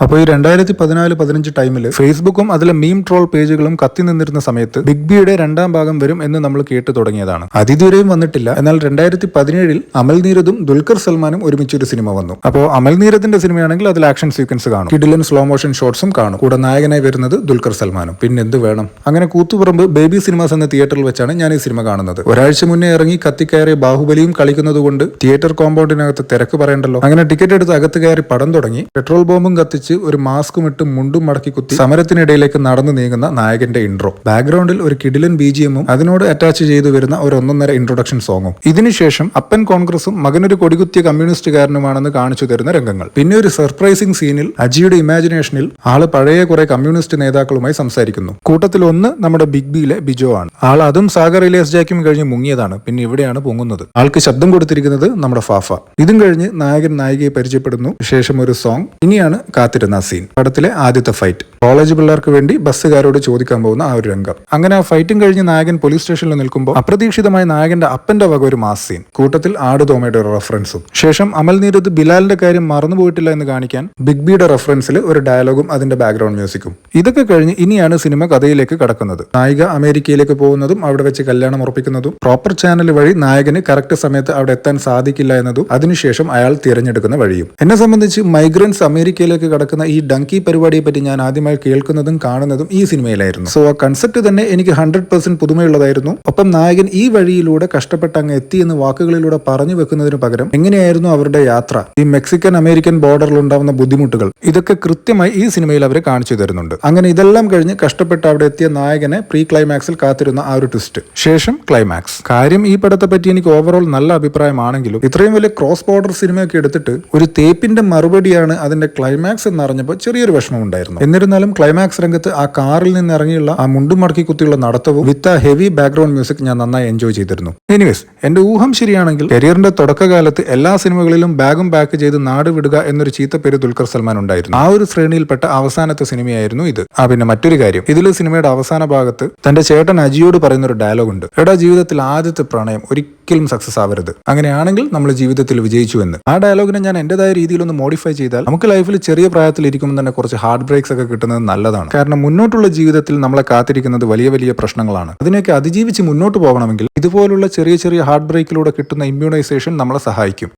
അപ്പോൾ ഈ 2014-15 ടൈമിൽ ഫേസ്ബുക്കും അതിലെ മീം ട്രോൾ പേജുകളും കത്തി നിന്നിരുന്ന സമയത്ത് ബിഗ് ബിയുടെ രണ്ടാം ഭാഗം വരും എന്ന് നമ്മൾ കേട്ടു തുടങ്ങിയതാണ്. അതിതുവരെയും വന്നിട്ടില്ല. എന്നാൽ 2017 അമൽ നീരദും ദുൽഖർ സൽമാനും ഒരുമിച്ചൊരു സിനിമ വന്നു. അപ്പോൾ അമൽ നീരദിന്റെ സിനിമയാണെങ്കിൽ അതിൽ ആക്ഷൻ സീക്വൻസ് കാണും, കിഡിലൻ സ്ലോ മോഷൻ ഷോട്ട്സും കാണും. കൂടെ നായകനായി വരുന്നത് ദുൽഖർ സൽമാനും. പിന്നെ എന്ത് വേണം? അങ്ങനെ കൂത്തുപറമ്പ് ബേബി സിനിമാസ് എന്ന തിയേറ്ററിൽ വെച്ചാണ് ഞാൻ ഈ സിനിമ കാണുന്നത്. ഒരാഴ്ച മുന്നേ ഇറങ്ങി കത്തിക്കയറിയ ബാഹുബലിയും കളിക്കുന്നത് കൊണ്ട് തിയേറ്റർ കോമ്പൗണ്ടിനകത്ത് തിരക്ക് പറയണ്ടല്ലോ. അങ്ങനെ ടിക്കറ്റ് എടുത്ത് അകത്ത് കയറി പടം തുടങ്ങി. പെട്രോൾ ബോംബും കത്തിച്ച് ഒരു മാസ്കും ഇട്ട് മുണ്ടും മടക്കി കുത്തി സമരത്തിനിടയിലേക്ക് നടന്നു നീങ്ങുന്ന നായകന്റെ ഇൻട്രോ. ബാക്ക്ഗ്രൗണ്ടിൽ ഒരു കിഡിലൻ ബിജിഎമ്മും അതിനോട് അറ്റാച്ച് ചെയ്തു വരുന്ന ഒരു 1.5 ഇൻട്രൊഡക്ഷൻ സോങ്ങും. ഇതിനുശേഷം അപ്പൻ കോൺഗ്രസും മകനൊരു കൊടികുത്തിയ കമ്മ്യൂണിസ്റ്റുകാരനുമാണെന്ന് കാണിച്ചു തരുന്ന രംഗങ്ങൾ. പിന്നെ ഒരു സർപ്രൈസിംഗ് സീനിൽ അജിയുടെ ഇമാജിനേഷനിൽ ആള് പഴയ കുറെ കമ്മ്യൂണിസ്റ്റ് നേതാക്കളുമായി സംസാരിക്കുന്നു. കൂട്ടത്തിൽ ഒന്ന് നമ്മുടെ ബിഗ് ബിയിലെ ബിജോ ആണ്. ആൾ അതും സാഗർ ഇലിയാസ് ജാക്കും കഴിഞ്ഞ് മുങ്ങിയതാണ്. പിന്നെ ഇവിടെയാണ് പൊങ്ങുന്നത്. ആൾക്ക് ശബ്ദം കൊടുത്തിരിക്കുന്നത് നമ്മുടെ ഫാഫ. ഇതും കഴിഞ്ഞ് നായകൻ നായികയെ പരിചയപ്പെടുന്നു. ശേഷം ഒരു സോങ്. ഇനിയാണ് കാത്തിരുന്ന സീൻ. പടത്തിലെ ആദ്യത്തെ ഫൈറ്റ്. കോളേജ് പിള്ളേർക്ക് വേണ്ടി ബസ്സുകാരോട് ചോദിക്കാൻ പോകുന്ന ആ ഒരു രംഗം. അങ്ങനെ ആ ഫൈറ്റും കഴിഞ്ഞ് നായകൻ പോലീസ് സ്റ്റേഷനിൽ നിൽക്കുമ്പോൾ അപ്രതീക്ഷിതമായി നായകന്റെ അപ്പന്റെ വക ഒരു മാസ് സീൻ. കൂട്ടത്തിൽ ആടുതോമയുടെ ഒരു റെഫറൻസും. ശേഷം അമൽ നീരദ് ബിലാലിന്റെ കാര്യം മറന്നുപോയിട്ടില്ല എന്ന് കാണിക്കാൻ ബിഗ് ബിയുടെ റെഫറൻസിൽ ഒരു ഡയലോഗും അതിന്റെ ബാക്ക്ഗ്രൗണ്ട് മ്യൂസിക്കും. ഇതൊക്കെ കഴിഞ്ഞ് ഇനിയാണ് സിനിമ കഥയിലേക്ക് കടക്കുന്നത്. നായിക അമേരിക്കയിലേക്ക് പോകുന്നതും അവിടെ വെച്ച് കല്യാണം ഉറപ്പിക്കുന്നതും പ്രോപ്പർ ചാനൽ വഴി നായകന് കറക്റ്റ് സമയത്ത് അവിടെ എത്താൻ സാധിക്കില്ല എന്നതും അതിനുശേഷം അയാൾ തിരഞ്ഞെടുക്കുന്ന വഴിയും. എന്നെ സംബന്ധിച്ച് മൈഗ്രൻസ് അമേരിക്കയിലേക്ക് കടക്കുന്ന ഈ ഡങ്കി പരിപാടിയെ പറ്റി ഞാൻ ആദ്യമായി കേൾക്കുന്നതും കാണുന്നതും ഈ സിനിമയിലായിരുന്നു. സോ ആ കൺസെപ്റ്റ് തന്നെ എനിക്ക് 100% പുതുമയുള്ളതായിരുന്നു. ഒപ്പം നായകൻ ഈ വഴിയിലൂടെ കഷ്ടപ്പെട്ട് അങ്ങ് എത്തി എന്ന് വാക്കുകളിലൂടെ പറഞ്ഞു വെക്കുന്നതിന് പകരം എങ്ങനെയായിരുന്നു അവരുടെ യാത്ര, ഈ മെക്സിക്കൻ അമേരിക്കൻ ബോർഡറിൽ ഉണ്ടാവുന്ന ബുദ്ധിമുട്ടുകൾ, ഇതൊക്കെ കൃത്യമായി ഈ സിനിമയിൽ അവരെ കാണിച്ചു തരുന്നുണ്ട്. അങ്ങനെ ഇതെല്ലാം കഴിഞ്ഞ് കഷ്ടപ്പെട്ട് അവിടെ എത്തിയ നായകനെ പ്രീ ക്ലൈമാക്സിൽ കാത്തിരുന്ന ആ ഒരു ട്വിസ്റ്റ്. ശേഷം ക്ലൈമാക്സ്. കാര്യം ഈ പടത്തെ പറ്റി എനിക്ക് ഓവറോൾ നല്ല അഭിപ്രായമാണെങ്കിലും ഇത്രയും വലിയ ക്രോസ് ബോർഡർ സിനിമയൊക്കെ എടുത്തിട്ട് ഒരു തേപ്പിന്റെ മറുപടിയാണ് അതിന്റെ ക്ലൈമാക്സ് എന്നറിഞ്ഞപ്പോൾ ചെറിയൊരു വിഷമം ഉണ്ടായിരുന്നു. എന്നിരുന്നാലും ക്ലൈമാക്സ് രംഗത്ത് ആ കാറിൽ നിന്ന് ഇറങ്ങിയുള്ള ആ മുണ്ടും മടക്കി കുത്തിയുള്ള നടത്തവും വിത്ത് ആ ഹെവി ബാക്ക്ഗ്രൗണ്ട് മ്യൂസിക് ഞാൻ നന്നായി എൻജോയ് ചെയ്തിരുന്നു. എനിവേസ്, എന്റെ ഊഹം ശരിയാണെങ്കിൽ കരിയറിന്റെ തുടക്കകാലത്ത് എല്ലാ സിനിമകളിലും ബാഗും പാക്ക് ചെയ്ത് നാട് വിടുക എന്നൊരു ചീത്തപ്പേര് ദുൽഖർ സൽമാൻ ഉണ്ടായിരുന്നു. ആ ഒരു ശ്രേണിയിൽപ്പെട്ട അവസാനത്തെ സിനിമയായിരുന്നു ഇത്. പിന്നെ മറ്റൊരു കാര്യം, ഇതിൽ സിനിമയുടെ അവസാന ഭാഗത്ത് തന്റെ ചേട്ടൻ അജിയോട് പറയുന്ന ഒരു ഡയലോഗ് ഉണ്ട്. എടാ, ജീവിതത്തിൽ ആദ്യത്തെ പ്രണയം ഒരിക്കലും സക്സസ് ആവരുത്, അങ്ങനെയാണെങ്കിൽ നമ്മൾ ജീവിതത്തിൽ വിജയിച്ചു എന്ന്. ആ ഡയലോഗിനെ ഞാൻ എന്റേതായ രീതിയിലൊന്ന് മോഡിഫൈ ചെയ്താൽ നമുക്ക് ലൈഫിൽ ചെറിയ പ്രായത്തിൽ ഇരിക്കുമ്പോൾ തന്നെ കുറച്ച് ഹാർട്ട് ബ്രേക്സ് ഒക്കെ കിട്ടുന്നത് നല്ലതാണ്. കാരണം മുന്നോട്ടുള്ള ജീവിതത്തിൽ നമ്മളെ കാത്തിരിക്കുന്നത് വലിയ വലിയ പ്രശ്നങ്ങളാണ്. അതിനെയൊക്കെ അതിജീവിച്ച് മുന്നോട്ട് പോകണമെങ്കിൽ ഇതുപോലുള്ള ചെറിയ ചെറിയ ഹാർട്ട് ബ്രേക്കിലൂടെ കിട്ടുന്ന ഇമ്മ്യൂണൈസേഷൻ നമ്മളെ സഹായിക്കും.